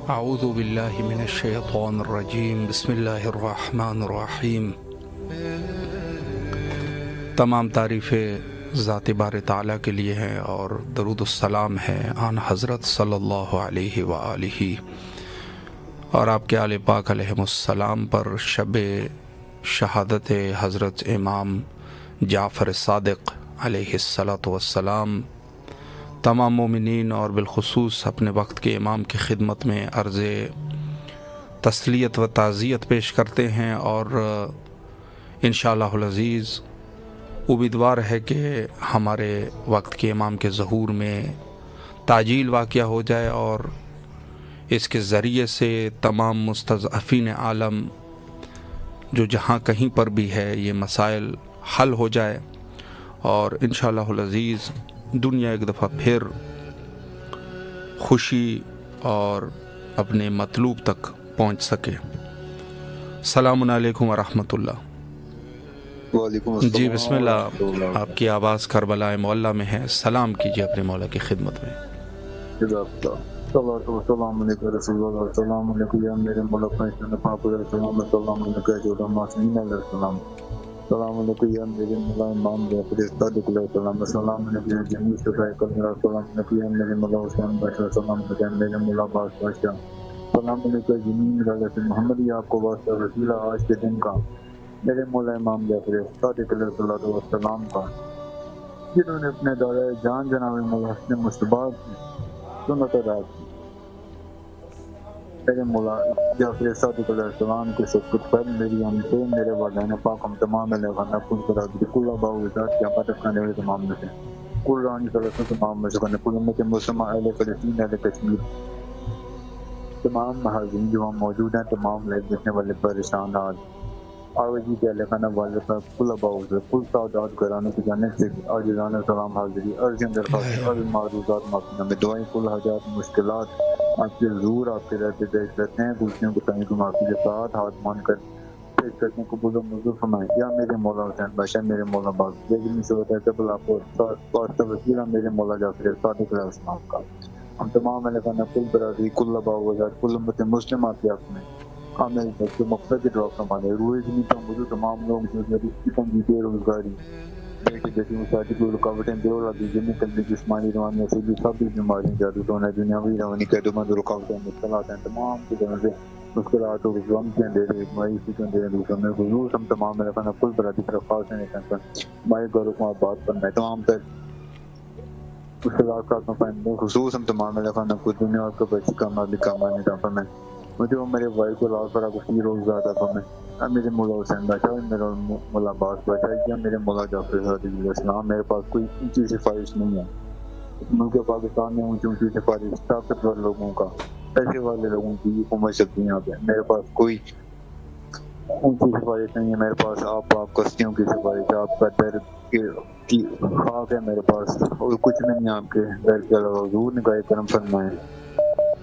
اعوذ باللہ من الشیطان الرجیم بسم اللہ الرحمن الرحیم۔ تمام تعریفیں ذات بار تعالیٰ کے لیے ہیں اور درود السلام ہے آن حضرت صلی اللہ علیہ وآلہ اور آپ کے آل پاک علیہم السلام پر شب شہادت حضرت امام جعفر صادق علیہ الصلاۃ والسلام تمام مومنین اور بالخصوص اپنے وقت کے امام کی خدمت میں عرض تسلیت و تعزیت پیش کرتے ہیں اور انشاءاللہ العزیز امیدوار ہے کہ ہمارے وقت کے امام کے ظہور میں تعجیل واقع ہو جائے اور اس کے ذریعے سے تمام مستضعفین عالم جو جہاں کہیں پر بھی ہے یہ مسائل حل ہو جائے اور انشاءاللہ العزیز دنیا ایک دفعہ پھر خوشی اور اپنے مطلوب تک پہنچ سکے۔ السلام علیکم ورحمۃ اللہ۔ وعلیکم السلام جی بسم اللہ، آپ کی آواز کربلا معلیٰ میں ہے، سلام کیجیے اپنے مولا کی خدمت میں۔ السلام علیکم رسول اللہ، السلام علیکم یا میرے مولا پاک، السلام علیکم یا جو معصومین علیہ السلام، السلام علیکم یا میرے مولا امام جعفر صادق علیہ السلام، السلام علیکم یا جمیع صفائے کرم، السلام علیکم یا میرے مولا حسین بادشاہ، السلام علیکم یا میرے مولا عباس بادشاہ، السلام علیکم یا جمیع رضا محمد یا آپ کو واسطہ وسیلہ آج کے دن کا میرے مولا امام جعفر صادق علیہ السلام کا، جنہوں نے اپنے دورہ جان جناب مولا حسن مصطفیٰ کی سنت ادا کی۔ میرے مولا جعفر صادق علیہ السلام کے سب کچھ پہلے میری ہم سے میرے والدین پاک ہم تمام خانہ کل برادری کل آبا و اجداد کی عبادت کرنے والے تمام میں سے کل رانی صلی اللہ علیہ وسلم تمام میں سے کرنے کل امت مسلمہ اہل فلسطین اہل کشمیر تمام مہاجرین جو ہم موجود ہیں، تمام لائف دیکھنے والے پریشانات آوازی کے اہل خانہ والے پر کل آبا و اجداد کل سعادات گھرانوں کی جانب سے عاجزانہ سلام حاضری عرض درخواست عرض معروضات معافی میں دعائیں کل حاجات مشکلات آپ کے حضور آپ کے رہتے پیش کرتے ہیں، دوسروں کو تنگی کو معافی کے ساتھ ہاتھ مان کر پیش کرتے ہیں، قبول و منظور فرمائیں یا میرے مولا حسین بادشاہ، میرے مولا باغ لیکن صورت ہے قبل آپ کو واسطہ وسیلہ میرے مولا جعفر صادق علیہ السلام کا، ہم تمام اہل خانہ کل برادری کل آبا و اجداد کل امت مسلمہ کے حق میں کامل بچے مقصد کی دعا فرمانے روئے زمین پر موجود تمام لوگ جو غریب کی تنگی بے روزگاری بیٹی بیٹی مساعدی کو رکاوٹیں بے اولادی جنہیں قلبی جسمانی روانی نصیبی سب بھی بیماریاں جادو ٹونا دنیاوی روانی قیدمند رکاوٹیں مشکلات ہیں تمام کی طرح سے مشکلات اور غم کے اندھیرے مایوسی کے اندھیرے دوسروں میں حضور ہم تمام میرے خانہ کل برادری طرف خاص نہیں کرتے مائے گھروں کو بات کرنا ہے تمام تر مشکلات کا پہننے خصوص ہم تمام میرے خانہ کو دنیا اور کا بچی کامیابی کامانی دافع میں مجھے وہ میرے بھائی کو لاکھ فرا کسی روز زیادہ میں میرے مولا حسین بادشاہ میرا مولا عباس بادشاہ یا میرے مولا جعفر صادق علیہ السلام، میرے پاس کوئی اونچی سفارش نہیں ہے ملک پاکستان میں اونچی اونچی سفارش طاقتور لوگوں کا پیسے والے لوگوں کی حکومت چلتی ہے یہاں پہ، میرے پاس کوئی اونچی سفارش نہیں ہے، میرے پاس آپ کشتیوں کی سفارش ہے، آپ کا در کی خاک ہے میرے پاس اور کچھ نہیں ہے آپ کے در کے علاوہ حضور نگاہ کرم فرمائیں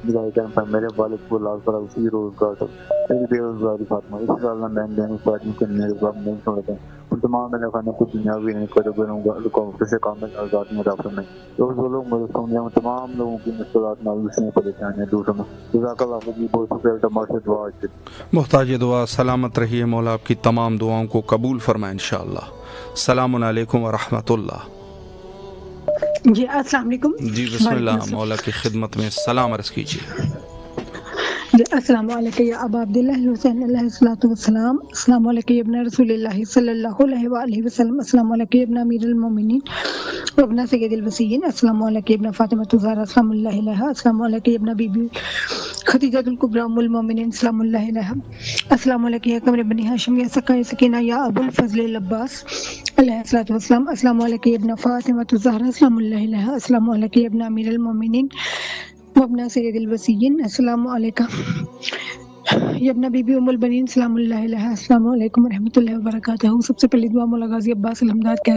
نگاہ کرم پر میرے والد کو لاکھ فرا اسی روزگار تک میری بے روزگاری خاتمہ اس اللہ میں دینوں پارٹیوں کے میرے باپ نہیں چھوڑتے ان تمام میرے خانہ کچھ دنیاوی نہیں کرے کروں گا رکاوٹ سے کامل آزادی عطا فرمائے تو جو لوگ میرے سامنے ہیں تمام لوگوں کی مشکلات مایوسیاں پریشانیاں دور فرمائے جزاک اللہ خیر بہت شکریہ تمام سے دعا ہے محتاج دعا سلامت رہیے مولا آپ کی تمام دعاؤں کو قبول فرمائے انشاءاللہ السلام علیکم ورحمۃ اللہ جی السلام علیکم جی بسم اللہ مولا کی خدمت میں سلام عرض کیجیے جی السلام علیکم یا ابا عبداللہ حسین علیہ الصلوۃ والسلام السلام علیکم ابن رسول اللہ صلی اللہ علیہ وآلہ وسلم السلام علیکم ابن امیر المومنین ابن سید الوصیین السلام علیکم ابن فاطمہ الزہرا سلام اللہ علیہا السلام علیکم ابن بی بی خدیجہ الکبری ام المومنین سلام اللہ علیہا السلام علیکم یا قمر بنی ہاشم یا سقائے سکینہ یا ابو الفضل العباس علیہ الصلوۃ والسلام السلام علیکم ابن فاطمہ الزہرا سلام اللہ علیہا السلام علیکم ابن امیر المومنین وابن سید الوصیین السلام علیکم ابن بی بی ام البنین سلام اللہ علیہ السلام علیکم ورحمۃ اللہ وبرکاتہ سب سے پہلی دعا مولا غازی عباس الحمداد کے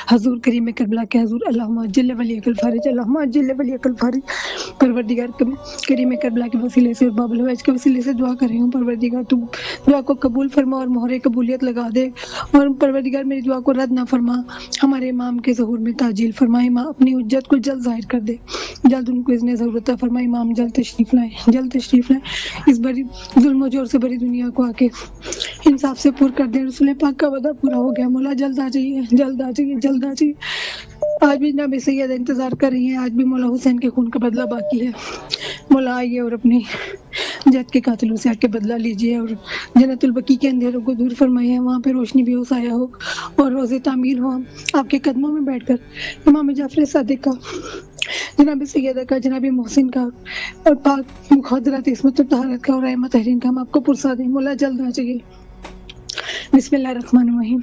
حضور کریم کربلا کے حضور اللہم اجل ولیک الفرج اللہم اجل ولیک الفرج پروردگار کریم کربلا کے وسیلے سے اور باب الحوائج کے وسیلے سے دعا کر رہی ہوں پروردگار تو دعا کو قبول فرما اور مہر قبولیت لگا دے اور پروردگار میری دعا کو رد نہ فرما ہمارے امام کے ظہور میں تعجیل فرما امام اپنی حجت کو جلد ظاہر کر دے جلد ان کو اذن ضرورت فرما امام جلد تشریف لائیں اس بڑی ظلم و جور سے بڑی دنیا کو آ کے انصاف سے پور کر دیں رسول پاک کا وعدہ پورا ہو گیا مولا جلد آ جائیے جلد آ جائیے جلد آ جائیے آج بھی جناب سید انتظار کر رہی ہیں آج بھی مولا حسین کے خون کا بدلہ باقی ہے مولا آئیے اور اپنی جد کے قاتلوں سے آ کے بدلہ لیجیے اور جنت البقیع کے اندھیروں کو دور فرمائیے وہاں پہ روشنی بھی ہو سایہ ہو اور روزے تعمیر ہو آپ کے قدموں میں بیٹھ کر امام جعفر صادق کا جناب سیدہ کا جناب محسن کا اور پاک مخدرات عصمت و طہارت کا اور رحمت تحرین کا ہم آپ کو پرسا دیں مولا جلد آ جائیے بسم اللہ الرحمن الرحیم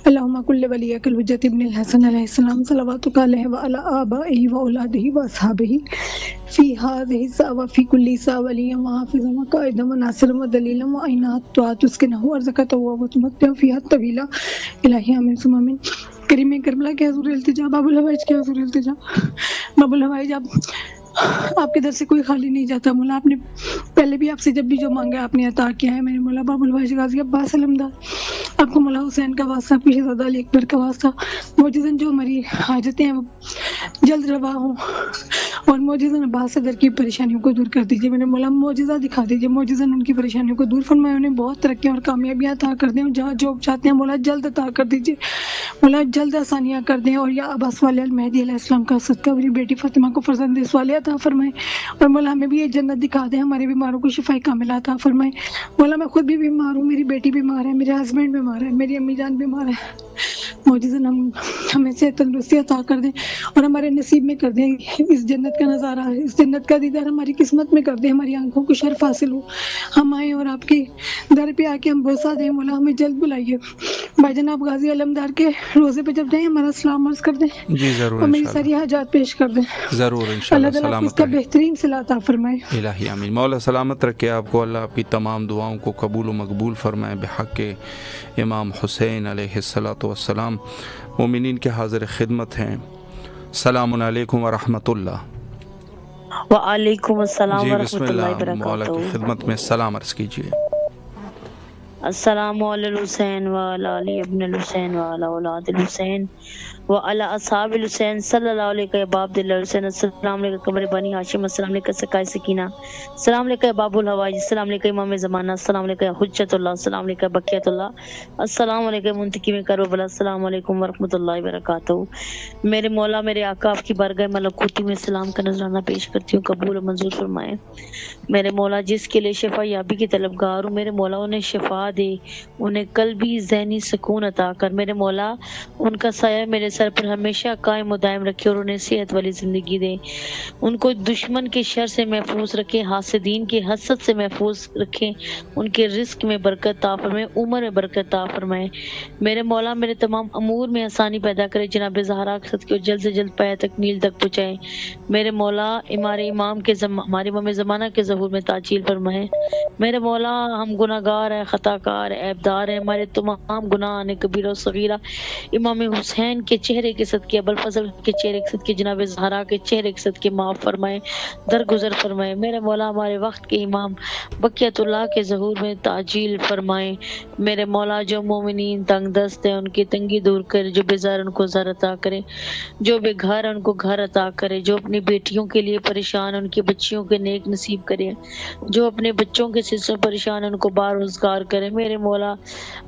اللہم کل ولیک الحجت ابن الحسن علیہ السلام صلواتک علیہ وعلی آبائہ واولادہ واصحابہ فی هذه الساعة وفی کل ساعة ولیا وحافظا وقائدا وناصرا ودلیلا وعینا حتی تسکنہ وارزقہ وتمتع فیہا الطویلہ الہی آمین ثم آمین کریم کربلا کے حضور التجا باب الحوائج کے حضور التجا باب الحوائج آپ کے در سے کوئی خالی نہیں جاتا مولا آپ نے پہلے بھی آپ سے جب بھی جو مانگا آپ نے عطا کیا ہے میرے مولا باب الحوائج غازی عباس الحمداد آپ کو مولا حسین کا واسطہ آپ کی شہزادہ علی اکبر کا واسطہ معجزن جو ہماری حاجتیں ہیں وہ جلد روا ہوں اور معجزن عباس صدر کی پریشانیوں کو دور کر دیجیے میرے مولا معجزہ دکھا دیجیے معجزن ان کی پریشانیوں کو دور فرمائے انہیں بہت ترقیاں اور کامیابیاں عطا کر دیں اور جہاں جو چاہتے ہیں مولا جلد عطا کر دیجیے مولا جلد آسانیاں کر دیں اور یا عباس والے المہدی علیہ السلام کا صدقہ میری بیٹی فاطمہ کو فرزند صالح عطا فرمائے اور مولا ہمیں بھی یہ جنت دکھا دیں ہمارے بیماروں کو شفا کاملہ عطا فرمائے مولا میں خود بھی بیمار ہوں میری بیٹی بیمار ہے میرے ہسبینڈ بیمار ہے میری امی جان بیمار ہے معجزن ہمیں سے تندرستی عطا کر دیں اور ہمارے نصیب میں کر دیں اس جنت کا نظارہ اس جنت کا دیدار ہماری قسمت میں کر دیں ہماری آنکھوں کو شرف حاصل ہو ہم آئیں اور آپ کے در پہ آ کے ہم بوسہ دیں مولا ہمیں جلد بلائیے بھائی جناب غازی علمدار کے روزے پہ جب جائیں ہمارا سلام عرض کر دیں جی ضرور اور میری ساری حاجات پیش کر دیں ضرور انشاءاللہ اللہ تعالیٰ اس سلامت کا رہے بہترین صلاح عطا فرمائے الہی آمین مولا سلامت رکھے آپ کو اللہ آپ کی تمام دعاؤں کو قبول و مقبول فرمائے بحق امام حسین علیہ الصلوۃ والسلام مومنین کے حاضر خدمت ہیں السلام علیکم ورحمۃ اللہ وعلیکم السلام جی بسم ورحمۃ اللہ اللہ مولا کی وبرکاتہ خدمت میں سلام عرض کیجیے السلام علی الحسین وعلی علی ابن الحسین وعلی اولاد الحسین وعلی اصحاب الحسین صلی اللہ علیہ باب دل الحسین السلام علیکم قمر بنی ہاشم السلام علیکم سقائے سکینہ السلام علیکم باب الحوائج السلام علیکم امام زمانہ السلام علیکم حجت اللہ السلام علیکم بقیت اللہ السلام علیکم منتقم کربلا السلام علیکم ورحمۃ اللہ وبرکاتہ میرے مولا میرے آقا آپ کی بارگاہ ملکوتی میں سلام کا نذرانہ پیش کرتی ہوں قبول و منظور فرمائے میرے مولا جس کے لیے شفا یابی کی طلبگار ہوں میرے مولا انہیں شفا دے انہیں قلبی ذہنی سکون عطا کر میرے مولا ان کا سایہ میرے سر پر ہمیشہ قائم و دائم رکھے اور انہیں صحت والی زندگی دے ان کو دشمن کے شر سے محفوظ رکھے حاسدین کی حسد سے محفوظ رکھے ان کے رزق میں برکت عطا فرمائے عمر میں برکت عطا فرمائے میرے مولا میرے تمام امور میں آسانی پیدا کرے جناب زہرا کے صدقے جلد سے جلد پایا تکمیل تک پہنچائے میرے مولا ہمارے ہمارے امام زمانہ کے ظہور میں تعجیل فرمائے میرے مولا ہم گناہگار ہیں خطا کار عیبدار ہیں، ہمارے تمام گناہ کبیرہ و صغیرہ امام حسین کے چہرے کے صدقے، ابوالفضل کے چہرے کے صدقے، جناب زہرا کے چہرے کے صدقے معاف فرمائے، درگزر فرمائے۔ میرے مولا ہمارے وقت کے امام بقیت اللہ کے ظہور میں تعجیل فرمائے۔ میرے مولا جو مومنین تنگ دست ہیں ان کی تنگی دور کرے، جو بیزار ان کو زر عطا کرے، جو بے گھر ان کو گھر عطا کرے، جو اپنی بیٹیوں کے لیے پریشان ان کی بچیوں کے نیک نصیب کرے، جو اپنے بچوں کے سلسلے پریشان ان کو بار روزگار کرے۔ میرے مولا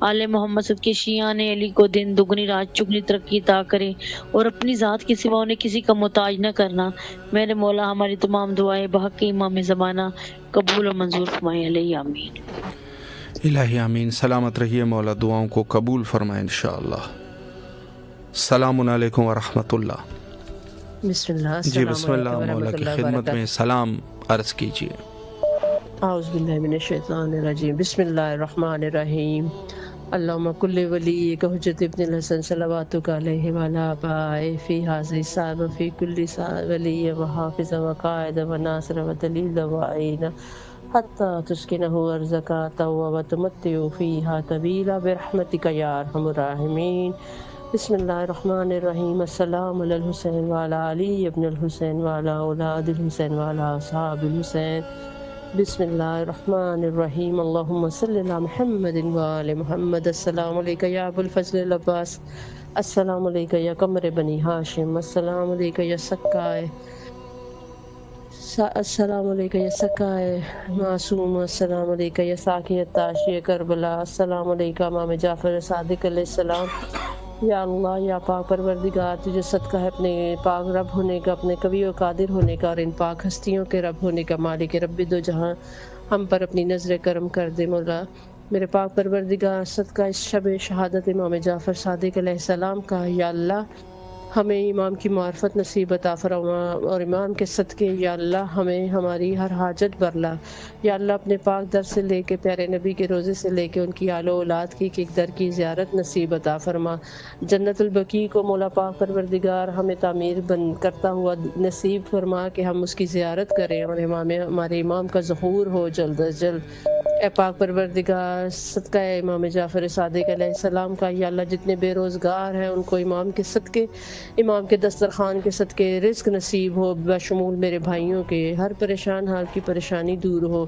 آل محمد صد کے شیعان علی کو دن دگنی رات چگنی ترقی عطا کرے اور اپنی ذات کے سوا انہیں کسی کا محتاج نہ کرنا۔ میرے مولا ہماری تمام دعائیں بحق امام زمانہ قبول و منظور فرمائے، علیہ آمین۔ الہی آمین۔ سلامت رہیے، مولا دعاؤں کو قبول فرمائے انشاءاللہ۔ السلام علیکم ورحمۃ اللہ۔ بسم اللہ۔ جی بسم اللہ، مولا کی خدمت میں سلام عرض کیجیے۔ اعوذ باللہ من الشیطان الرجیم، بسم اللہ الرحمن الرحیم۔ اللہم کل ولیک حجت ابن الحسن صلواتک علیہ وعلی آبائہ فی ھذہ الساعۃ وفی کل ساعۃ ولی و حافظ و قائد و ناصر و دلیل و عین حتی تسکنہ ارضک طوعا و تمتع فیہا طویلا برحمتک یا ارحم الراحمین۔ بسم اللہ الرحمن الرحیم۔ السلام علی الحسین وعلی علی ابن الحسین وعلی اولاد الحسین وعلی اصحاب الحسین۔ بسم اللہ الرحمن الرحیم۔ اللہم صلی علی محمد وآل محمد۔ السلام علیکہ یا ابو الفضل العباس، السلام علیکہ یا قمر بنی ہاشم، السلام علیکہ یا سکائے، السلام علیکہ یا سکائے معصوم، السلام علیکہ یا ساقی تاشی کربلا، السلام علیکہ امام جعفر صادق علیہ السلام۔ یا اللہ، یا پاک پروردگار، تجھے صدقہ ہے اپنے پاک رب ہونے کا، اپنے قوی و قادر ہونے کا اور ان پاک ہستیوں کے رب ہونے کا، مالک رب دو جہاں، ہم پر اپنی نظر کرم کر دے مولا۔ میرے پاک پروردگار، صدقہ اس شب شہادت امام جعفر صادق علیہ السلام کا، یا اللہ ہمیں امام کی معرفت نصیب عطا فرما اور امام کے صدقے یا اللہ ہمیں ہماری ہر حاجت برلا۔ یا اللہ اپنے پاک در سے لے کے پیارے نبی کے روزے سے لے کے ان کی آل و اولاد کی ایک در کی زیارت نصیب عطا فرما۔ جنت البقیع کو مولا پاک پروردگار ہمیں تعمیر بند کرتا ہوا نصیب فرما کہ ہم اس کی زیارت کریں اور ہمارے امام کا ظہور ہو جلد از جلد۔ اے پاک پروردگار، صدقہ امام جعفر صادق علیہ السلام کا، یا اللہ جتنے بے روزگار ہیں ان کو امام کے صدقے، امام کے دسترخوان کے صدقے رزق نصیب ہو، بشمول میرے بھائیوں کے ہر پریشان حال کی پریشانی دور ہو،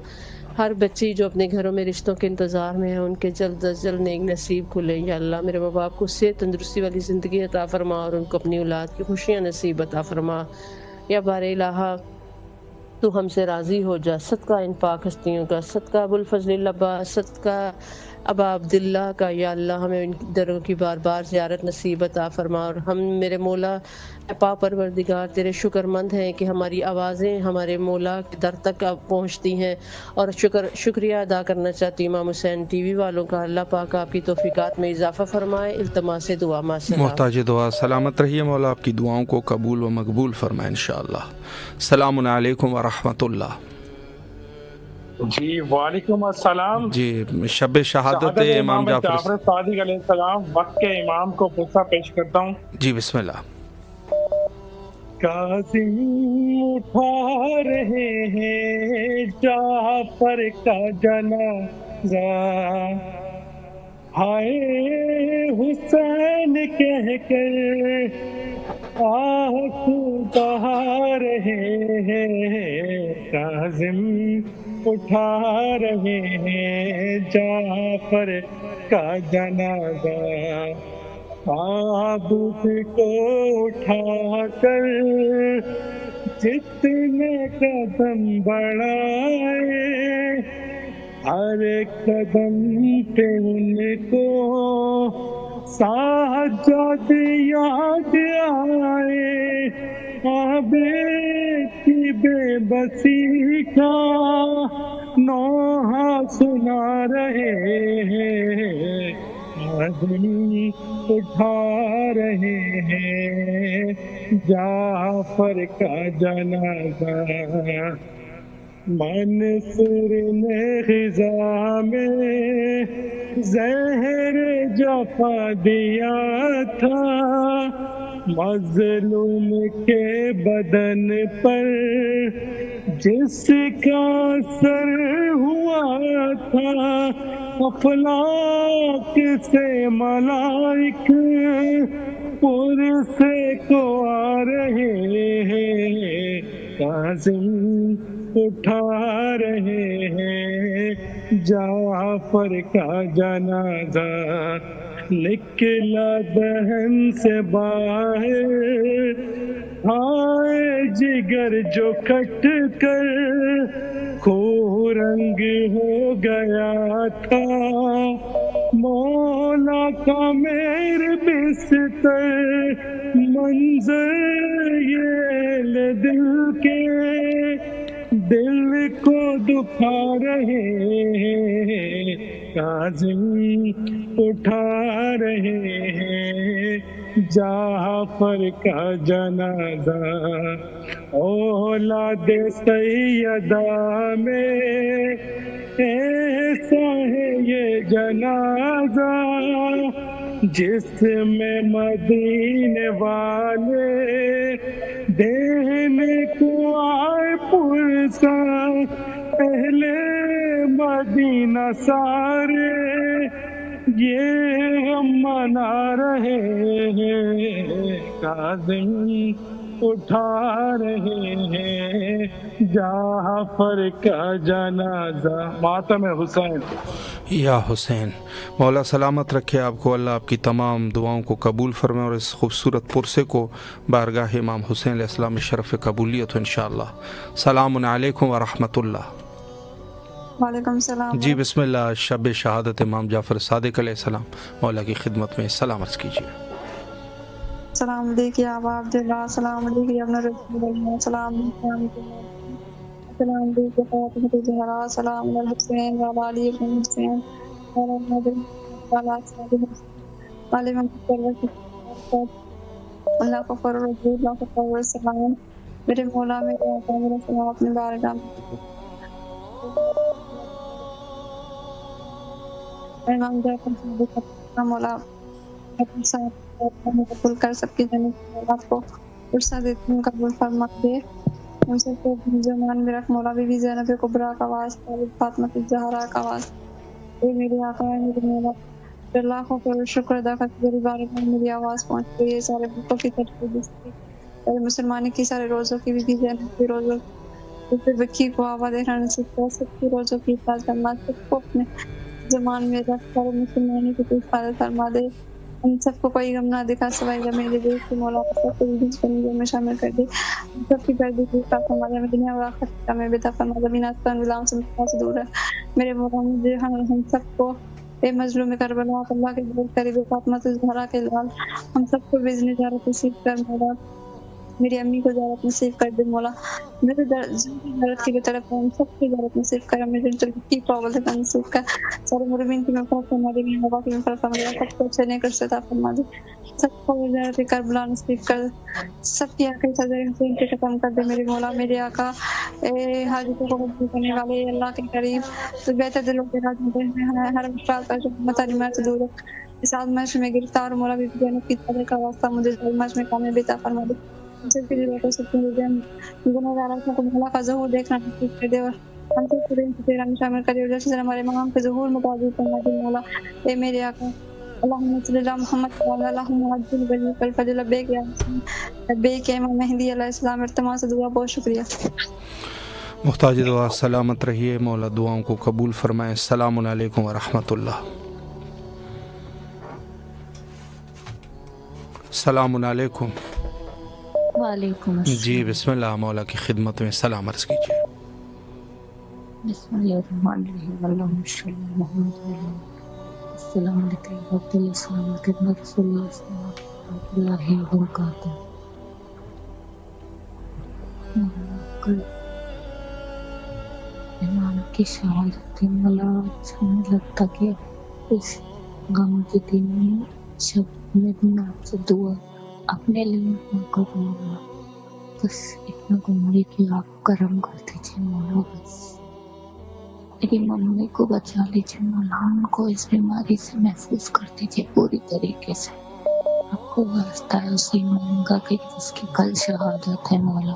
ہر بچی جو اپنے گھروں میں رشتوں کے انتظار میں ہیں ان کے جلد از جلد نیک نصیب کھلے۔ یا اللہ میرے ماں باپ کو صحت تندرستی والی زندگی عطا فرما اور ان کو اپنی اولاد کی خوشیاں نصیب عطا فرما۔ یا بار الہ تو ہم سے راضی ہو جا، صدقہ ان پاک ہستیوں کا، صدقہ ابوالفضل العباس، صدقہ ابا عبداللہ کا، یا اللہ ہمیں ان دروں کی بار بار زیارت نصیب عطا فرما۔ اور ہم میرے مولا اے پاک پروردگار تیرے شکر مند ہیں کہ ہماری آوازیں ہمارے مولا کے در تک پہنچتی ہیں، اور شکریہ ادا کرنا چاہتی ہوں امام حسین ٹی وی والوں کا۔ اللہ پاک آپ کی توفیقات میں اضافہ فرمائے۔ التماس دعا ماسلام۔ محتاج دعا، سلامت رہیے، مولا آپ کی دعاؤں کو قبول و مقبول فرمائے انشاءاللہ۔ السلام علیکم ورحمۃ اللہ۔ جی وعلیکم السلام۔ جی شب شہادت امام جعفر صادق علیہ السلام وقت کے امام کو قصہ پیش کرتا ہوں۔ جی بسم اللہ۔ کاظم اٹھا رہے ہیں جعفر کا جنازہ، ہائے حسین کہہ کر آنسو بہا رہے ہیں، کاظم اٹھا رہے ہیں جعفر کا جنازہ، تابوت کو اٹھا کر جتنے قدم بڑھائے، ہر قدم پہ ان کو سجاد یاد آئے، بیٹی بے بسی کا نوحہ سنا رہے ہیں، آدمی اٹھا رہے ہیں جعفر کا جنازہ، منصور نے خزاں میں زہر جفا دیا تھا، مظلوم کے بدن پر جس کا سر ہوا تھا افلاک سے ملائک پرسے کو آ رہے ہیں، کاظم اٹھا رہے ہیں، جعفر کا جنازہ نکلا دہن سے باہر، ہائے جگر جو کٹ کر خون رنگ ہو گیا تھا، مولا کا میرے بستر منظر یہ دل کے دل کو دکھا رہے ہیں، کاظم اٹھا رہے ہیں جعفر کا جنازہ، اولاد سیدہ میں ایسا ہے یہ جنازہ، جس میں مدینے والے دینے کو آئے پرسا، اہل مدینہ سارے یہ غم منا رہے ہیں، کاظم اٹھا رہے ہیں جعفر کا جنازہ۔ ماتم حسین۔ یا حسین، مولا سلامت رکھے آپ کو، اللہ آپ کی تمام دعاؤں کو قبول فرمائے اور اس خوبصورت پرسے کو بارگاہ امام حسین علیہ السلام شرف قبولیت انشاءاللہ۔ السلام علیکم ورحمۃ اللہ۔ وعلیکم السلام۔ جی بسم اللہ، شب شہادت امام جعفر صادق علیہ السلام، مولا کی خدمت میں سلام عرض کیجیے۔ السلام علیکم ابا عبداللہ، السلام علیکم ابن رسول اللہ، السلام علیکم، السلام علیکم فاطمہ الزہرا، السلام علی الحسین وعلی علی ابن حسین وعلی اصحاب الحسین وعلی من تبعهم اللہ کو فرور اللہ کو فرور السلام۔ میرے مولا میرے آقا میرے سلام اپنے بارگاہ میں امام جعفر صادق کا مولا اپنے ساتھ قبول کر، سب کی جنت آپ کو فرصہ دیتی ہوں، قبول فرما دے ہم سب کو زمان میں رکھ، مولا بی بی زینب کبریٰ کا واسطہ، فاطمہ الزہرا کا واسطہ، اے میرے آقا ہے میرے مولا، اللہ کو کرو شکر ادا کرتے میری بارگاہ میں میری آواز پہنچ گئی ہے، سارے بکوں کی ترتیب سارے مسلمانی کی، سارے روزوں کی، بی بی زینب کی روزوں کی، بکی کو آواز دینا نصیب کر، سب کی روزوں کی حفاظت فرما، سب کو اپنے زمان میں رکھ، سارے مسلمانی کی حفاظت فرما دے، ہم سب کو کوئی غم نہ دکھا سوائے غم میرے دیش کی، مولا سب کو بھی بندیوں میں شامل کر دے، سب کی گردی کی حفاظت فرما دے، دنیا اور آخرت کا میں بیتا فرما دے، بنا اسپن غلام سے مصطفیٰ سے دور ہے میرے مولا، مجھے ہم سب کو اے مظلوم کربلا اللہ کے بہت قریب فاطمہ الزہرا کے لال، ہم سب کو بزن جارت نصیب کر مولا، میری امی کو جارت نصیب کر دے مولا، میرے جارت کی طرف ہم سب کی جارت نصیب کر، میرے کی پاول کا نصیب کر، سارے مرمین کی مغفرت فرما دے، میری بابا کی مغفرت فرما دے، سب کو اچھے نیک رشتے عطا فرما دے، سب کو جارت کربلا نصیب کر، سب کی آخری سزا حسین کے ختم کر دے میرے مولا، میرے آقا اے حاجتوں کو قبول کرنے والے اللہ کے قریب، تو بہتر دلوں کے راج میں ہر مشکل کا جو مطالعہ سے دور ہے، اس آزمائش میں گرفتار مولا بی بی زینب کی طرح کا واسطہ مجھے آزمائش میں کامیابی عطا فرما دے، سب کے لیے سب کے لیے گنہگاروں کو مولا کا ظہور دیکھنا نصیب کر دے، اور ہم سب کو تیرا میں شامل کر دے، اور جیسے ہمارے امام کے ظہور مطابق فرما دے مولا، اے میرے آقا اللہم صلی اللہ محمد وعلی اللہم عجل بلیغ الفضل لبیک یا حسین لبیک یا امام مہدی علیہ السلام، ارتماس سے دعا، بہت شکریہ۔ محتاج دعا، سلامت رہیے، مولا دعاؤں کو قبول فرمائے۔ السلام علیکم ورحمۃ اللہ۔ السلام علیکم۔ وعلیکم السلام۔ جی بسم اللہ، مولا کی خدمت میں سلام عرض کیجیے۔ بسم اللہ الرحمن الرحیم، اللہم صلی علی محمد۔ السلام علیکم ورحمۃ اللہ، السلام علیکم رسول اللہ صلی اللہ علیہ وبرکاتہ۔ کل امام کی شہادت مولا، ہمیں لگتا کہ اس غم کے دن میں جب میں بھی آپ سے دعا اپنے لیے کروں گا، بس اتنا گمری کہ آپ کرم کر دیجیے مولا، بس میری ممی کو بچا لیجیے مولا، ان کو اس بیماری سے محفوظ کر دیجیے پوری طریقے سے، آپ کو واسطہ ہے اسی مولا کا کہ اس کی کل شہادت ہے مولا،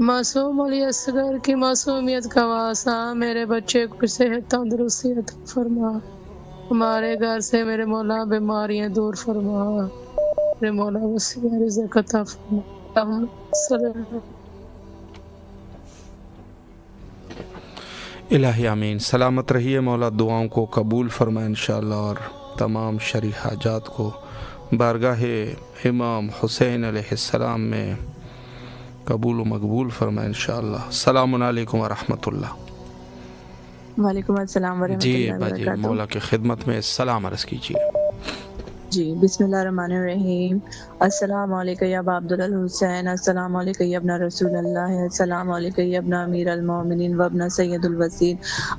معصوم علی اصغر کی معصومیت کا واسطہ میرے بچے کو صحت تندرستی عطا فرما، ہمارے گھر سے میرے مولا بیماریاں دور فرما، میرے مولا وسیع رزق عطا فرما۔ اللہم صلی اللہ الہی آمین۔ سلامت رہیے، مولا دعاؤں کو قبول فرمائے انشاءاللہ، اور تمام شرعی حاجات کو بارگاہ امام حسین علیہ السلام میں قبول و مقبول فرمائے انشاءاللہ۔ السلام علیکم ورحمۃ اللہ۔ وعلیکم السلام ورحمۃ اللہ وبرکاتہ۔ جی مولا کی خدمت میں سلام عرض کیجیے۔ جی بسم اللہ الرحمن الرحیم۔ السلام علیکم یا ابا عبداللہ الحسین، السلام علیکم یا ابن رسول اللہ، السلام علیکم یا ابن امیر المومنین و ابن سید الوسیل،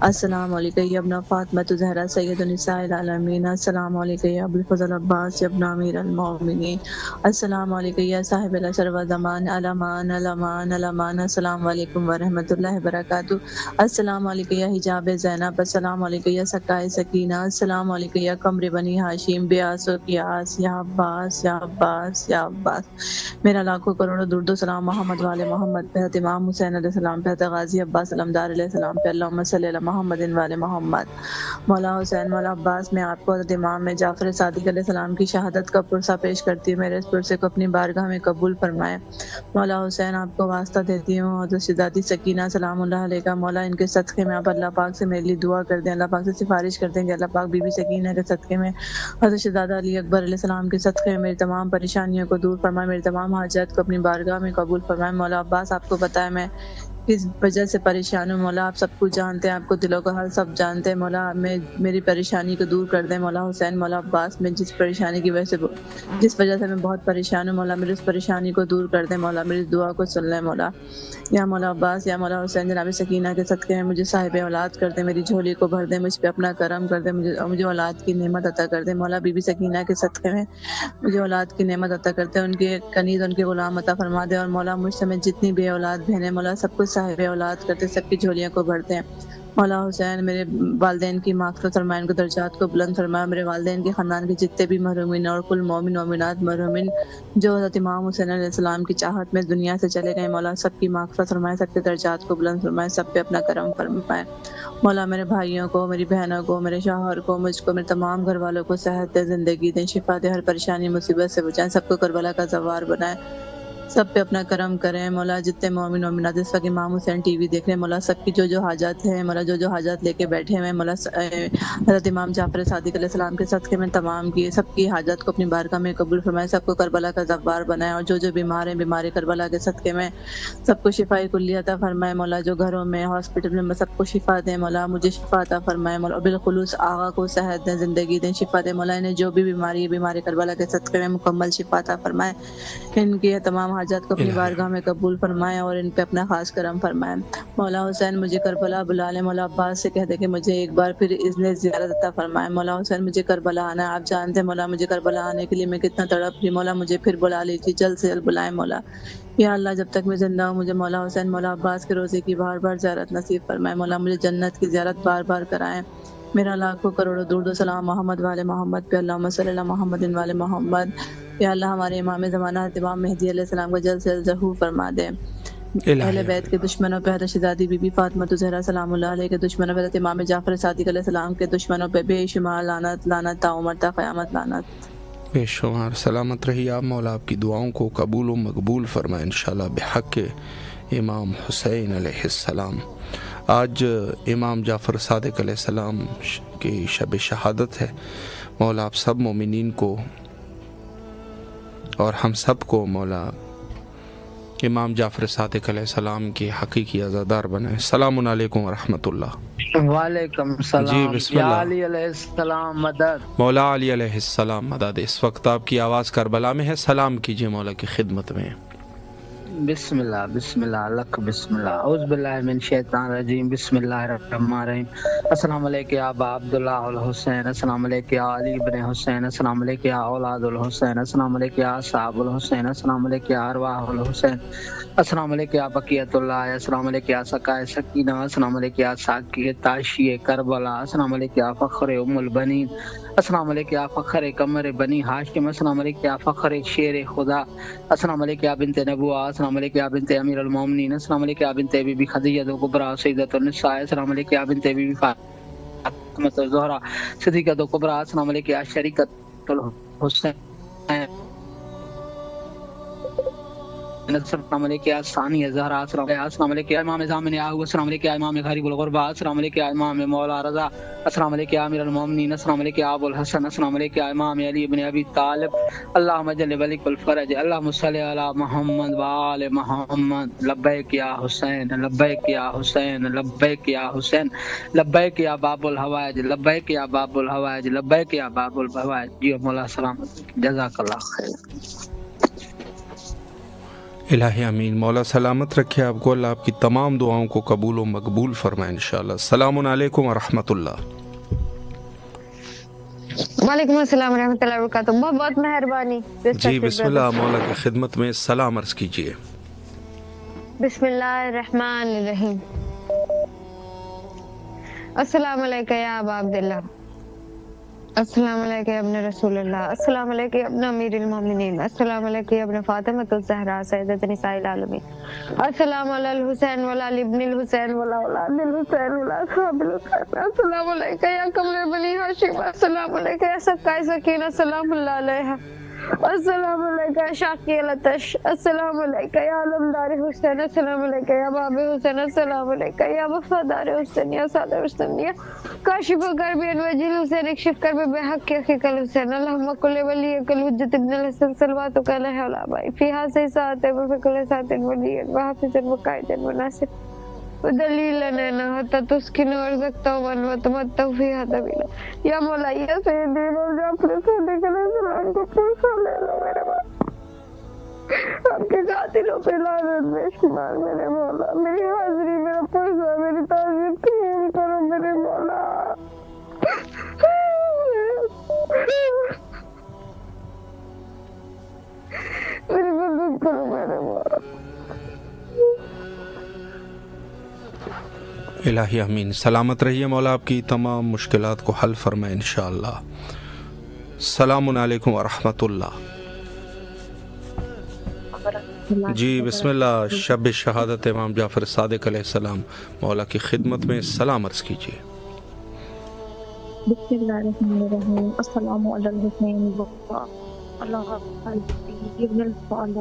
السلام علیکم یا ابن فاطمہ زہرا سید النساء العالمین، السلام علیکم یا ابو الفضل عباس یا ابن امیر المومنین، السلام علیکم یا صاحب العصر و زمان، الامان الامان الامان، السلام علیکم ورحمۃ اللہ وبرکاتہ، السلام علیکم یا حجاب زینب، السلام علیکم یا سقائے سکینہ، السلام علیکم یا قمر بنی ہاشم، بیاس و قیاس، یا عباس یا عباس یا عباس۔ میرا لاکھوں کروڑوں درود و سلام محمد والے محمد پہ، امام حسین علیہ السلام پہ، غازی عباس علمدار علیہ السلام پہ، اللہم صلی علی محمد والے محمد۔ مولا حسین مولا عباس، میں آپ کو حضرت امام میں جعفر صادق علیہ السلام کی شہادت کا پرسہ پیش کرتی ہوں، میرے اس پرسے کو اپنی بارگاہ میں قبول فرمائے۔ مولا حسین آپ کو واسطہ دیتی ہوں حضرت شہزادی سکینہ سلام اللہ علیہ کا، مولا ان کے صدقے میں آپ اللہ پاک سے میرے لیے دعا کر دیں، اللہ پاک سے سفارش کر دیں کہ اللہ پاک بی بی سکینہ کے صدقے میں، حضرت شہزادہ علی اکبر علیہ السلام کے صدقے میں میری تمام پریشانیوں کو دور فرمائے، میری تمام حاجات کو اپنی بارگاہ میں قبول فرمائے۔ مولا عباس آپ کو پتہ ہے میں کس وجہ سے پریشان ہوں، مولا آپ سب کچھ جانتے ہیں، آپ کو دلوں کا حال سب جانتے ہیں، مولا میں میری پریشانی کو دور کر دیں۔ مولا حسین مولا عباس، میں جس پریشانی کی وجہ سے میں بہت پریشان ہوں، مولا میری اس پریشانی کو دور کر دیں، مولا میری دعا کو سن لیں، مولا یا مولا عباس یا مولا حسین جناب سکینہ کے صدقے میں مجھے صاحب اولاد کر دیں، میری جھولی کو بھر دیں، مجھ پہ اپنا کرم کر دیں، مجھے اولاد کی نعمت عطا کر دیں، مولا بی بی سکینہ کے صدقے میں مجھے اولاد کی نعمت عطا کرتے ہیں، ان کے کنیز ان کے غلام عطا فرما دیں، اور مولا مجھ سے میں جتنی بے اولاد بہنیں مولا سب کو صاحب اولاد کرتے، سب کی جھولیاں کو بھرتے ہیں۔ مولا حسین میرے والدین کی مغفرت فرمائے، ان کے درجات کو بلند فرمائے، میرے والدین کے خاندان کے جتنے بھی مرحومین اور کل مومن مومنات مرحومین جو حضرت امام حسین علیہ السلام کی چاہت میں دنیا سے چلے گئے، مولا سب کی مغفرت فرمائے، سب کے درجات کو بلند فرمائے، سب پہ اپنا کرم فرمائے۔ مولا میرے بھائیوں کو، میری بہنوں کو، میرے شوہر کو، مجھ کو، میرے تمام گھر والوں کو صحت دے، زندگی دیں، شفا دے، ہر پریشانی مصیبت سے بچائیں، سب کو کربلا کا زوار بنائے، سب پہ اپنا کرم کریں۔ مولا جتنے مومن مومنات اس وقت امام حسین ٹی وی دیکھ رہے ہیں، مولا سب کی جو حاجات ہیں، مولا جو حاجات لے کے بیٹھے ہوئے، مولا حضرت امام جعفر صادق علیہ السلام کے صدقے میں تمام کی سب کی حاجات کو اپنی بارگاہ میں قبول فرمائے، سب کو کربلا کا زوار بنائے، اور جو بیمار ہیں بیماری کربلا کے صدقے میں سب کو شفا کلی عطا فرمائے۔ مولا جو گھروں میں ہاسپٹل میں سب کو شفا دیں، مولا مجھے شفا عطا فرمائے، مولا بالخلوص آغا کو صحت دیں، زندگی دیں، شفا دیں، مولا انہیں جو بھی بیماری ہے بیماری کربلا کے صدقے میں مکمل شفا عطا فرمائے، ان کی تمام حاجات کو اپنی بارگاہ میں قبول فرمائے اور ان پہ اپنا خاص کرم فرمائے۔ مولا حسین مجھے کربلا بلا لے، مولا عباس سے کہہ دے کہ مجھے ایک بار پھر اذن زیارت عطا فرمائے۔ مولا حسین مجھے کربلا آنا ہے، آپ جانتے ہیں مولا مجھے کربلا آنے کے لیے میں کتنا تڑپ رہی، مولا مجھے پھر بلا لیجیے، جلد سے جلد بلائیں مولا، یا اللہ جب تک میں زندہ ہوں مجھے مولا حسین مولا عباس کے روزے کی بار بار زیارت نصیب فرمائے، مولا مجھے جنت کی زیارت بار بار کرائیں۔ میرا لاکھوں کروڑوں درود و سلام محمد والے محمد پہ، اللہم صلی علی محمد والے محمد۔ یا اللہ ہمارے امام زمانہ امام مہدی علیہ السلام کو جلد سے جلد ظہور فرما دے، اہل بیت کے دشمنوں پہ حضرت شہزادی بی بی فاطمہ زہرا سلام اللہ علیہ کے دشمنوں پہ، حضرت امام جعفر صادق علیہ السلام کے دشمنوں پہ بے شمار لعنت لعنت تا عمر تا قیامت لعنت۔ بے شمار سلامت رہی آپ، مولا آپ کی دعاؤں کو قبول و مقبول فرمائے انشاءاللہ بحق امام حسین علیہ السلام۔ آج امام جعفر صادق علیہ السلام کی شب شہادت ہے، مولا آپ سب مومنین کو اور ہم سب کو مولا امام جعفر صادق علیہ السلام کی حقیقی عزادار بنائے۔ السلام علیکم ورحمۃ اللہ۔ وعلیکم السلام۔ جی بسم اللہ۔ یا علی علیہ السلام مدد۔ مولا علی علیہ السلام مدد۔ اس وقت آپ کی آواز کربلا میں ہے، سلام کیجیے مولا کی خدمت میں۔ بسم اللہ بسم اللہ لک بسم اللہ اعوذ باللہ من الشیطان الرجیم بسم اللہ الرحمن الرحیم۔ السلام علیکم یا ابا عبداللہ الحسین، السلام علیکم یا علی بن حسین، السلام علیکم یا اولاد الحسین، السلام علیکم یا صحاب الحسین، السلام علیکم یا ارواح الحسین، السلام علیکم یا بقیت اللہ، السلام علیکم یا سقائے سکینہ، السلام علیکم یا ساقی تاشی کربلا، السلام علیکم یا فخر ام البنین، السلام علیکم یا فخر قمر بنی ہاشم، السلام علیکم یا فخر شیر خدا، السلام علیکم یا بنت نبوہ، السلام علیکم یا بنت امیر المومنین، السلام علیکم یا بنت بی بی خدیجہ الکبریٰ سیدۃ النساء، السلام علیکم یا بنت بی بی فاطمہ الزہرا صدیقۃ الکبریٰ، السلام علیکم یا شریکۃ الحسین، السلام علیکم یا ثانیہ زہرا، السلام علیکم یا امام زامن یاہو، السلام علیکم یا امام غریب الغرباء، السلام علیکم یا امام مولا رضا، السلام علیکم یا امیر المومنین، السلام علیکم یا ابو الحسن، السلام علیکم یا امام علی بن ابی طالب، اللہم جل ولیک الفرج، اللہم صلی علی محمد و آل محمد، لبیک یا حسین، لبیک یا حسین، لبیک یا حسین، لبیک یا باب الحوائج، لبیک یا باب الحوائج، لبیک یا باب الحوائج۔ جی مولا سلامت، جزاک اللہ خیر۔ الہی امین، مولا سلامت رکھے آپ کو، اللہ آپ کی تمام دعاؤں کو قبول و مقبول فرمائے انشاءاللہ۔ السلام علیکم ورحمۃ اللہ۔ وعلیکم السلام ورحمۃ اللہ وبرکاتہ، بہت بہت مہربانی۔ جی بسم اللہ، مولا کی خدمت میں سلام عرض کیجیے۔ بسم اللہ الرحمن الرحیم۔ السلام علیکم یا ابا عبداللہ، السلام علیکم ابن رسول اللہ، السلام علیکم ابن امیر المومنین، السلام علیکم ابن فاطمہ الزہرا سیدۃ نساء العالمین، السلام علی الحسین وعلی علی ابن الحسین وعلی اولاد الحسین وعلی اصحاب الحسین، السلام علیکم یا قمر بنی ہاشم، السلام علیکم یا سکائے سکینہ سلام اللہ علیہ، السلام علیکم یا شاقی العطش، السلام علیکم یا علمدار حسین، السلام علیکم یا باب حسین، السلام علیکم یا وفادار حسین یا سادہ حسین یا کاشف کرب وجیل حسین، اکشف کرب بحق اخیک الحسین، اللہم کل ولی کل حجت ابن الحسن صلواتک علیہ الابائی فی حاضر ساعت و فی کل ساعت ولی و حافظ و قائد و ناصر ودلیل لنا حتی تسکن ورزقتا من و تمتع فیہا طویلا۔ یا مولا یا سیدی مولا اپنے صدیق علیہ السلام کو پوچھا لے لو میرے مولا، آپ کے قاتلوں پہ لعنت بے شمار میرے مولا، میری حاضری میرا پوچھا میری تعظیم قبول کرو میرے مولا، میری مدد کرو میرے مولا۔ الہی امین، سلامت رہیے، مولا آپ کی تمام مشکلات کو حل فرمائے انشاءاللہ۔ السلام علیکم ورحمۃ اللہ۔ جی بسم اللہ، شب شہادت امام جعفر صادق علیہ السلام، مولا کی خدمت میں سلام عرض کیجیے۔ بسم اللہ الرحمن الرحیم، السلام علی الحسین اللہ ابن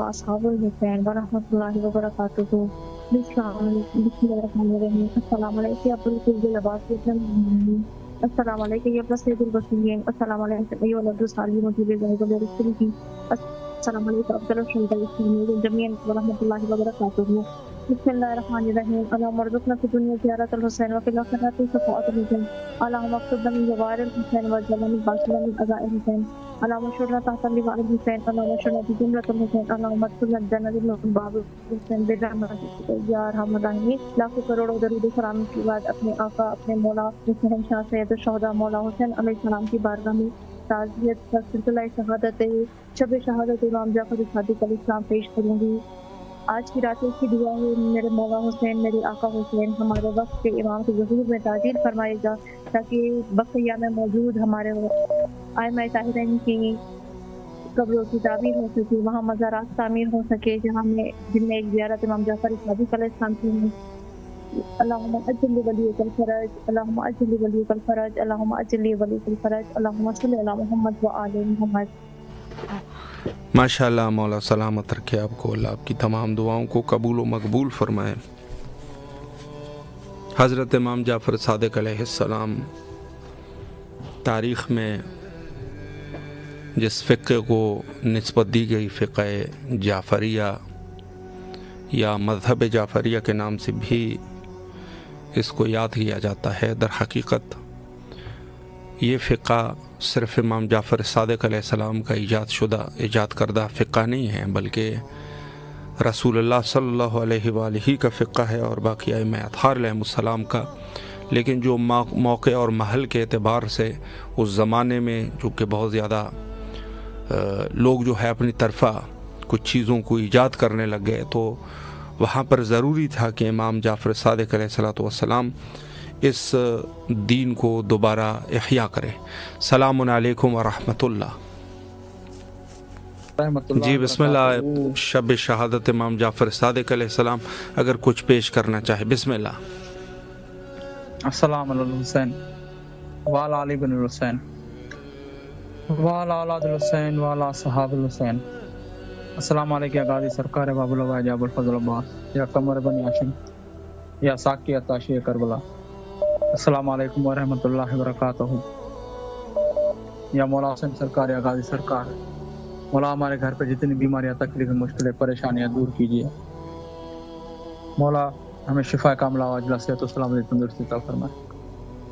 اصحاب الحسین ورحمۃ اللہ وبرکاتہ۔ بسم اللہ الرحمن الرحیم، السلام علیکم یا ابو الفضل عباس، السلام علیکم یا ابن سید البصرین، السلام علیکم یا ولد صالح مجیب ذاہب الرسول، السلام علیکم عبد الرحمن الرحیم جمیعا ورحمۃ اللہ وبرکاتہ۔ بسم اللہ الرحمن الرحیم، اللہم ارزقنا فی الدنیا زیارت الحسین وفی الآخرۃ شفاعۃ الحسین، اللہم اکتب لنا من جوار الحسین واجعلنا من باشر من اعداء الحسین، اللہم اشرنا تحت لواء الحسین، اللہم اشرنا فی زمرۃ الحسین، اللہم ادخلنا الجنۃ من باب الحسین برحمتک یا ارحم الراحمین۔ لاکھوں کروڑوں درود و سلام کے بعد اپنے آقا اپنے مولا شہنشاہ سید الشہداء مولا حسین علیہ السلام کی بارگاہ میں تعزیت کا سلسلہ شہادت شب شہادت امام جعفر صادق علیہ السلام پیش کروں گی۔ آج کی رات کی دعا ہے میرے مولا حسین میرے آقا حسین ہمارے وقت کے امام کے ظہور میں تعجیل فرمائے گا، تاکہ بقیہ میں موجود ہمارے ائمہ طاہرین کی قبروں کی تعمیر ہو سکے، وہاں مزارات تعمیر ہو سکے جہاں میں جن میں ایک زیارت امام جعفر صادق علیہ السلام کی ہے۔ اللہم اجل ولیک الفرج، اللہم اجل ولیک الفرج، اللہم اجل ولیک الفرج، اللہم صلی علی محمد و آل محمد۔ ماشاء اللہ، مولا سلامت رکھے آپ کو، اللہ آپ کی تمام دعاؤں کو قبول و مقبول فرمائے۔ حضرت امام جعفر صادق علیہ السلام تاریخ میں جس فقہ کو نسبت دی گئی، فقہ جعفریہ یا مذہب جعفریہ کے نام سے بھی اس کو یاد کیا جاتا ہے، در حقیقت یہ فقہ صرف امام جعفر صادق علیہ السلام کا ایجاد کردہ فقہ نہیں ہے، بلکہ رسول اللہ صلی اللہ علیہ وآلہ کا فقہ ہے اور باقی ائمہ اطہار علیہ السلام کا، لیکن جو موقع اور محل کے اعتبار سے اس زمانے میں جو کہ بہت زیادہ لوگ جو ہے اپنی طرفہ کچھ چیزوں کو ایجاد کرنے لگ گئے، تو وہاں پر ضروری تھا کہ امام جعفر صادق علیہ السلام اس دین کو دوبارہ احیاء کرے۔ سلام علیکم ورحمۃ اللہ۔ جی بسم اللہ، شب شہادت امام جعفر صادق علیہ السلام اگر کچھ پیش کرنا چاہے، بسم اللہ۔ السلام علی الحسین وعلی علی بن الحسین وعلی اولاد الحسین وعلی صحاب الحسین۔ السلام علیکم یا غازی سرکار باب الوفا یا ابو الفضل عباس یا قمر بنی ہاشم یا ساقی عطاشی کربلا، السلام علیکم ورحمۃ اللہ وبرکاتہ۔ یا مولا حسین سرکار یا غازی سرکار، مولا ہمارے گھر پہ جتنی بیماریاں، تکلیفیں، مشکلیں، پریشانیاں دور کیجیے۔ مولا ہمیں شفا کاملہ و عاجلہ صحت و سلامتی تندرستی عطا فرمائے۔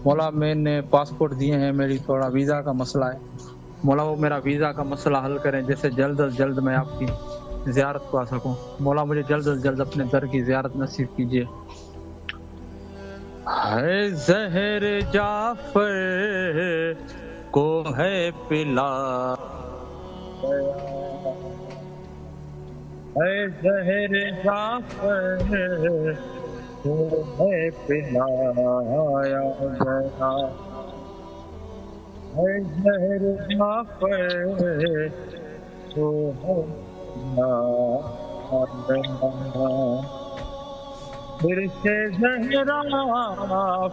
مولا میں نے پاسپورٹ دیے ہیں، میری تھوڑا ویزا کا مسئلہ ہے، مولا وہ میرا ویزا کا مسئلہ حل کریں، جیسے جلد از جلد میں آپ کی زیارت کو آ سکوں۔ مولا مجھے جلد از جلد اپنے در کی زیارت نصیب کیجیے۔ ہے زہر جعفر کو ہے پلا، ہے زہر جعفر کو ہے پلایا گیا، ہے زہر جعفر کو ہے پلایا، پھر سے زہرا،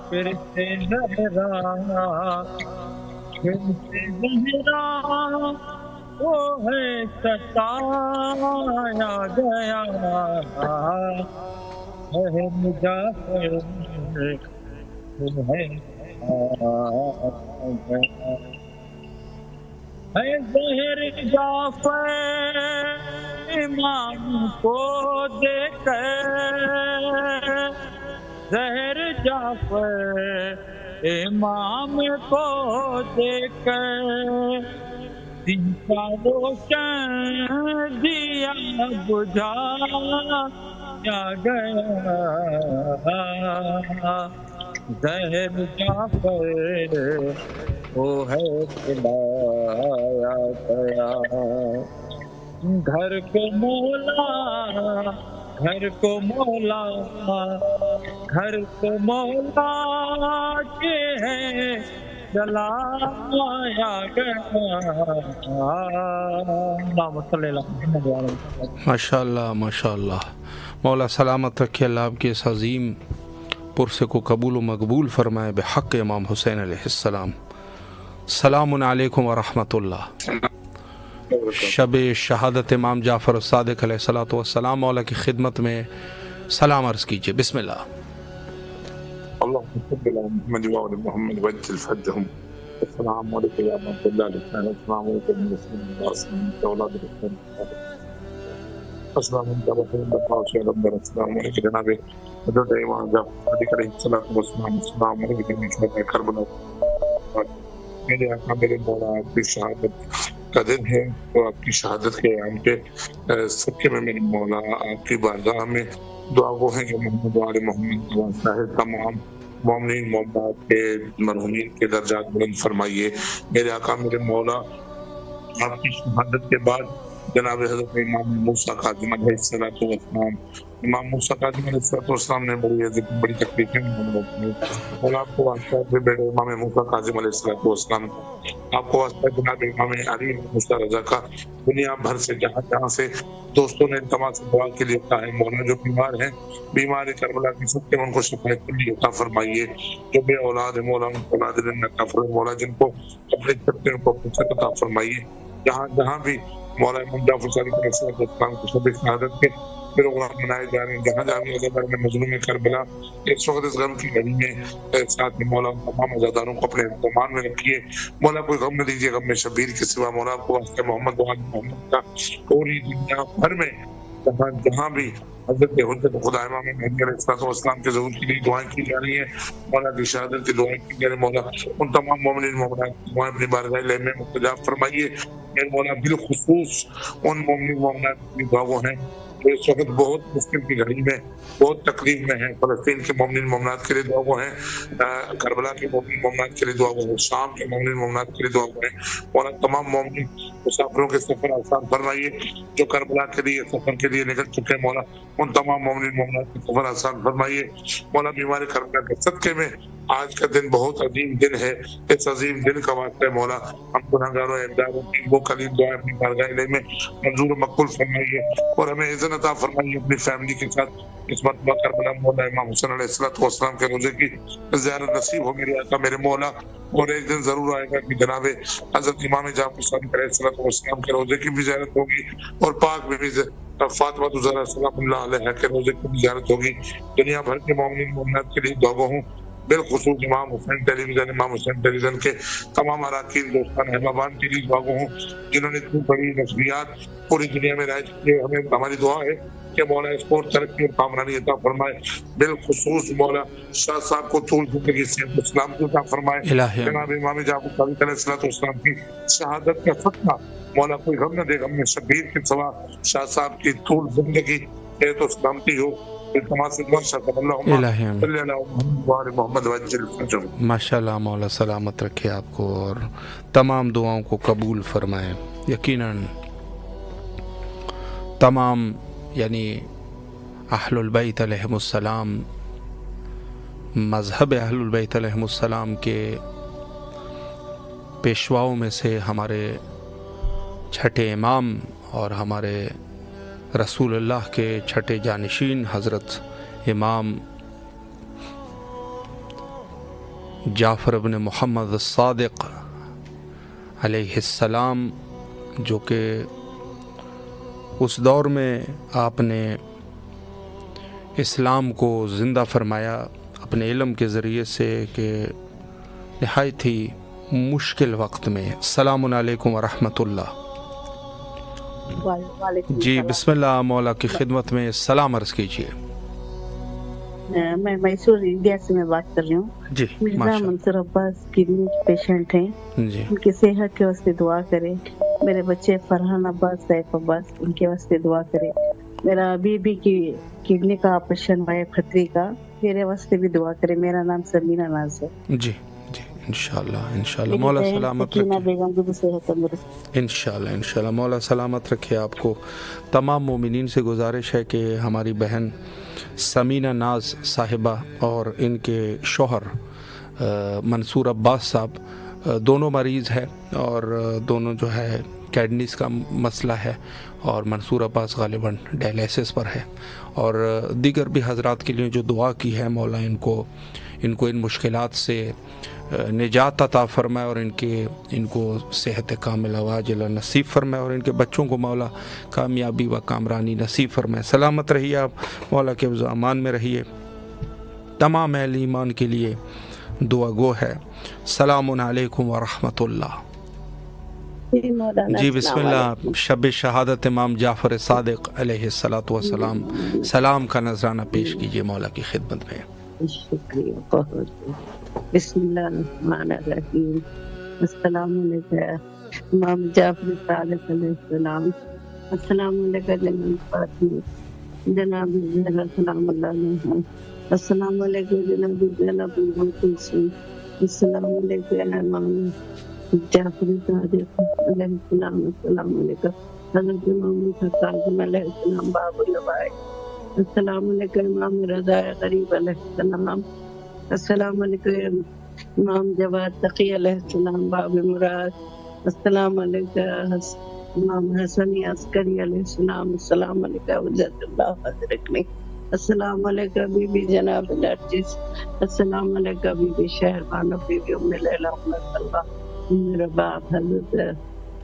پھر سے زہرا، پھر سے زہرا وہ ہے ستایا گیا، ہے جعفر وہ ہے زہر جعفر امام کو دے کر، زہر جعفر امام کو دے کر، دن کا روشن دیا بجھایا گیا، زہر جعفر وہ ہے پلایا گیا۔ گھر کو مولا، گھر کو مولا، گھر کو مولا کے ہے جلایا گیا۔ ماشاء اللہ ماشاء اللہ، مولا سلامت رکھے، اللہ آپ کے اس عظیم پرسے کو قبول و مقبول فرمائے بحق امام حسین علیہ السلام۔ السلام علیکم ورحمۃ اللہ۔ شب شہادت امام جعفر صادق علیہ السلام مولا کی خدمت میں سلام عرض کیجئے، بسم اللہ۔ اللهم صل على محمد وعلى محمد وجل فدهم۔ السلام علیکم یا رحمۃ اللہ، السلام علیکم اولاد الحسین، السلام علیکم السلام علیکم جناب حضرت امام جعفر صادق علیہ السلام، السلام علیکم شہداء کربلا۔ میرے آقا میرے مولا، آپ کی شہادت کا دن ہے تو آپ کی شہادت کے ایام کے صدقے میں میرے مولا آپ کی بارگاہ میں دعا وہ ہے کہ محمد وعلی محمد صاحب تمام مومنین مومنات کے مرحومین کے درجات بلند فرمائیے۔ میرے آقا میرے مولا، آپ کی شہادت کے بعد جناب حضرت امام موسیٰ کاظم علیہ السلام، امام موسیٰ کاظم علیہ السلام نے بڑی تکلیفیں اور آپ کو واسطہ ہے بیٹے امام موسیٰ کاظم علیہ السلام، آپ کو واسطہ جناب امام علی موسیٰ رضا کا دنیا بھر سے جہاں جہاں سے دوستوں نے التماس سے دعا کے لیے کہا ہے، مولا جو بیمار ہیں، بیمار کربلا کی سب کے ان کو شفا کلی عطا فرمائیے، جو بے اولاد ہے مولا ان کو اولاد عطا فرمائیے، مولا جن کو اپنے چھتے ان کو فرصت عطا فرمائیے، جہاں جہاں بھی مولا امام جعفر صادق علیہ السلام کی شب شہادت کے پروگرام منائے جا رہے ہیں، جہاں جہاں بھی عزادار میں مظلوم کربلا اس وقت اس غم کی گھڑی میں ساتھ میں مولا تمام عزاداروں کو اپنے اہتمام میں رکھیے، مولا کوئی غم نہ دیجیے، غم میں شبیر کے سوا، مولا آپ کو واسطہ محمد محمد کا پوری دنیا بھر میں جہاں جہاں بھی حضرت حجت خدا امام مہدی علیہ السلام کے ظہور کے لیے دعائیں کی جا رہی ہیں، مولا کی شہادت کی دعائیں کی جا رہی ہیں، مولا ان تمام مومنین مومنات کی دعائیں اپنی بارگاہ میں مستجاب فرمائیے۔ میرے مولا بالخصوص ان مومنین مومنات کی دعاؤں ہیں جو اس وقت بہت مشکل کی گھڑی میں بہت تکلیف میں ہیں، فلسطین کے مومنین مومنات کے لیے دعا وہ ہیں، کربلا کے مومنین مومنات کے لیے دعا وہ ہیں، شام کے مومنین مومنات کے لیے دعا وہ ہیں، مولا تمام مومنین مسافروں کے سفر آسان فرمائیے، جو کربلا کے لیے سفر کے لیے نکل چکے مولا ان تمام مومنین مومنات کے سفر آسان فرمائیے، مولا بیمار کربلا کے صدقے میں آج کا دن بہت عظیم دن ہے، اس عظیم دن کا واسطہ مولا ہم گناہگاروں احمداروں کی وہ کلیم دعا اپنی بارگاہ الہی میں منظور و مقبول فرمائیے اور ہمیں اذن عطا فرمائیے اپنی فیملی کے ساتھ اس مرتبہ کربلا مولا امام حسین علیہ السلام کے روزے کی زیارت نصیب ہو میرے آقا میرے مولا۔ اور ایک دن ضرور آئے گا کہ جناب حضرت امام جعفر صادق علیہ السلام کے روزے کی بھی زیارت ہوگی اور پاک بھی فاطمہ الزہرا سلام اللہ علیہ کے روزے کی بھی زیارت ہوگی۔ دنیا بھر کے مومنین مومنات کے لیے دعا گو ہوں، بالخصوص امام حسین ٹیلی ویژن کے تمام اراکین دوستان احبابان کے لیے دعا گو ہوں جنہوں نے اتنی بڑی نشریات پوری دنیا میں رائج کی۔ ہمیں ہماری دعا ہے کہ مولا اس کو ترقی اور کامرانی عطا فرمائے، بالخصوص مولا شاہ صاحب کو طول زندگی صحت و سلامتی عطا فرمائے۔ جناب امام جعفر صادق علیہ السلام کی شہادت کا فتنہ مولا کوئی غم نہ دے، غم میں شبیر کے سوا شاہ صاحب کی طول زندگی صحت و سلامتی ہو۔ ماشاء اللہ، مولا سلامت رکھے آپ کو اور تمام دعاؤں کو قبول فرمائے۔ یقیناً تمام یعنی اہل البیت علیہم السلام، مذہب اہل البیت علیہم السلام کے پیشواؤں میں سے ہمارے چھٹے امام اور ہمارے رسول اللہ کے چھٹے جانشین حضرت امام جعفر بن محمد الصادق علیہ السلام، جو کہ اس دور میں آپ نے اسلام کو زندہ فرمایا اپنے علم کے ذریعے سے کہ نہایت ہی مشکل وقت میں۔ السلام علیکم ورحمۃ اللہ۔ جی بسم اللہ، مولا کی خدمت میں سلام عرض کیجیے۔ میں میسور انڈیا سے میں بات کر رہی ہوں۔ جی مرزا منصور عباس کڈنی پیشنٹ ہیں، جی ان کی صحت کے واسطے دعا کرے۔ میرے بچے فرحان عباس، سیف عباس، ان کے واسطے دعا کرے۔ میرا بیبی کی کڈنی کا آپریشن ہوا ہے کھتری کا، میرے واسطے بھی دعا کرے۔ میرا نام سمینا ناز ہے۔ جی جی انشاءاللہ مولا سلامت رکھے، انشاءاللہ مولا سلامت رکھے آپ کو۔ تمام مومنین سے گزارش ہے کہ ہماری بہن سمینہ ناز صاحبہ اور ان کے شوہر منصور عباس صاحب دونوں مریض ہیں اور دونوں جو ہے کیڈنیز کا مسئلہ ہے، اور منصور عباس غالباً ڈائلیسس پر ہے، اور دیگر بھی حضرات کے لیے جو دعا کی ہے مولا ان کو ان مشکلات سے نجات عطا فرمائے اور ان کو صحت کاملہ واجلہ نصیب فرمائے اور ان کے بچوں کو مولا کامیابی و کامرانی نصیب فرمائے۔ سلامت رہیے آپ، مولا کے امان میں رہیے۔ تمام اہل ایمان کے لیے دعا گو ہے۔ السلام علیکم ورحمۃ اللہ۔ جی بسم اللہ، شب شہادت امام جعفر صادق علیہ السلام سلام کا نذرانہ پیش کیجیے مولا کی خدمت میں۔ شکریہ بہت۔ بسم اللہ الرحمن الرحیم۔ السلام علیکم امام جعفر صادق علیہ السلام، السلام علیکم جناب فاطمہ جناب زہرا سلام اللہ علیہ، السلام علیکم جناب زینب الحسین، السلام علیکم امام جعفر صادق علیہ السلام، السلام علیکم حضرت امام کاظم علیہ السلام باب الوائے، السلام علیکم امام رضا غریب علیہ السلام، السلام علیکم امام جواد تقی علیہ السلام باب مراد، السلام علیکم امام حسن عسکری علیہ السلام، السلام علیکم عزت اللہ حضرتنی، السلام علیکم بی بی جناب نرجس، السلام علیکم بی بی شہربانو، بی بی ام لیلہ احمد اللہ، میرا باپ حضرت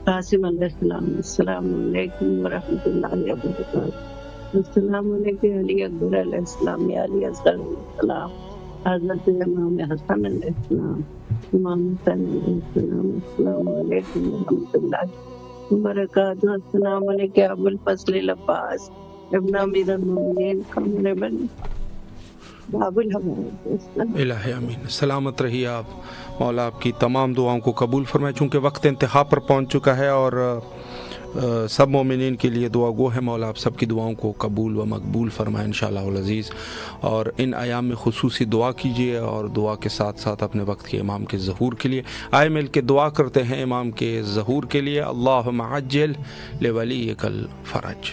قاسم علیہ السلام، السلام علیکم ورحمۃ اللہ وبرکاتہ، السلام علیکم علی اکبر علیہ السلام، علی اصغر علیہ السلام، حضرت امام حسن علیہ السلام، امام حسن علیہ السلام، السلام علیکم ورحمۃ اللہ وبرکاتہ، السلام علیکم ابو الفضل العباس ابن امیر المومنین قمر بن باب الحوائج۔ الہی امین۔ سلامت رہیے آپ، مولا آپ کی تمام دعاؤں کو قبول فرمائے۔ چونکہ وقت انتہا پر پہنچ چکا ہے اور سب مومنین کے لیے دعا گو ہے، مولا آپ سب کی دعاؤں کو قبول و مقبول فرمائے انشاءاللہ العزیز۔ اور ان ایام میں خصوصی دعا کیجیے اور دعا کے ساتھ ساتھ اپنے وقت کے امام کے ظہور کے لیے آئے مل کے دعا کرتے ہیں امام کے ظہور کے لیے۔ اللہم عجل لولیک الفرج۔